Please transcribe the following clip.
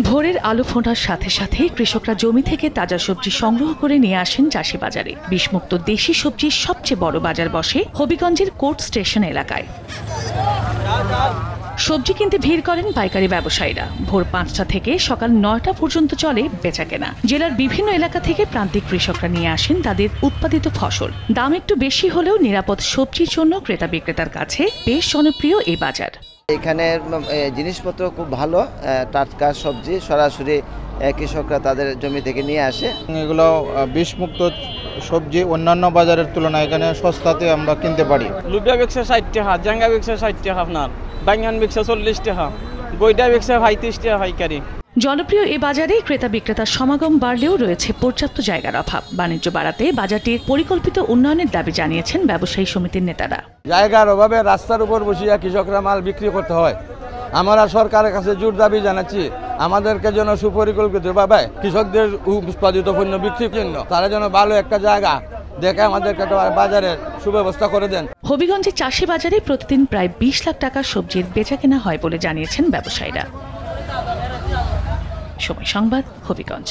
ভোরের আলো ফোটার সাথে সাথে কৃষকরা জমি থেকে তাজা সবজি সংগ্রহ করে নিয়ে আসেন চাষি বাজারে। বিষমুক্ত দেশি সবজির সবচেয়ে বড় বাজার বসে হবিগঞ্জের কোর্ট স্টেশন এলাকায়। সবজি কিনতে ভিড় করেন পাইকারি ব্যবসায়ীরা। ভোর ৫টা থেকে সকাল ৯টা পর্যন্ত চলে বেচাকেনা। জেলার বিভিন্ন এলাকা থেকে প্রান্তিক কৃষকরা নিয়ে আসেন তাদের উৎপাদিত ফসল। দাম একটু বেশি হলেও নিরাপদ সবজির জন্য ক্রেতা বিক্রেতার কাছে বেশ জনপ্রিয় এই বাজার। এখানে জিনিসপত্র খুব ভালো, টাটকা সবজি সরাসরি কৃষকরা তাদের জমি থেকে নিয়ে আসে। এগুলো বিষমুক্ত সবজি অন্যান্য বাজারের তুলনায় এখানে সস্তাতে আমরা কিনতে পারি। লুবিয়া বেচছে ৬০ টাকা, জাঙ্গা বেচছে ৬০ টাকা, আপনার বাইগান বেচছে ৪০ টাকা, গইডা বেচছে ৩৫ টাকা পাইকারি। জনপ্রিয় এ বাজারে ক্রেতা বিক্রেতার সমাগম বাড়লেও রয়েছে পর্যাপ্ত জায়গার অভাব। বাণিজ্য বাড়াতে বাজারটির পরিকল্পিত উন্নয়নের দাবি জানিয়েছেন ব্যবসায়ী সমিতির নেতারা। জায়গার অভাবে রাস্তার উপর বসিয়া কৃষকরা মাল বিক্রি করতে হয়। আমরা সরকারের কাছে জোর দাবি জানাচ্ছি, আমাদেরকে যেন সুপরিকল্পিতভাবে কৃষকদের উৎপাদিত পণ্য বিক্রির জন্য তারা যেন ভালো একটা জায়গা দেখে আমাদেরকে বাজারের সুব্যবস্থা করে দেন। হবিগঞ্জের চাষি বাজারে প্রতিদিন প্রায় ২০ লাখ টাকার সবজির বেচাকেনা হয় বলে জানিয়েছেন ব্যবসায়ীরা। সময় সংবাদ, হবিগঞ্জ।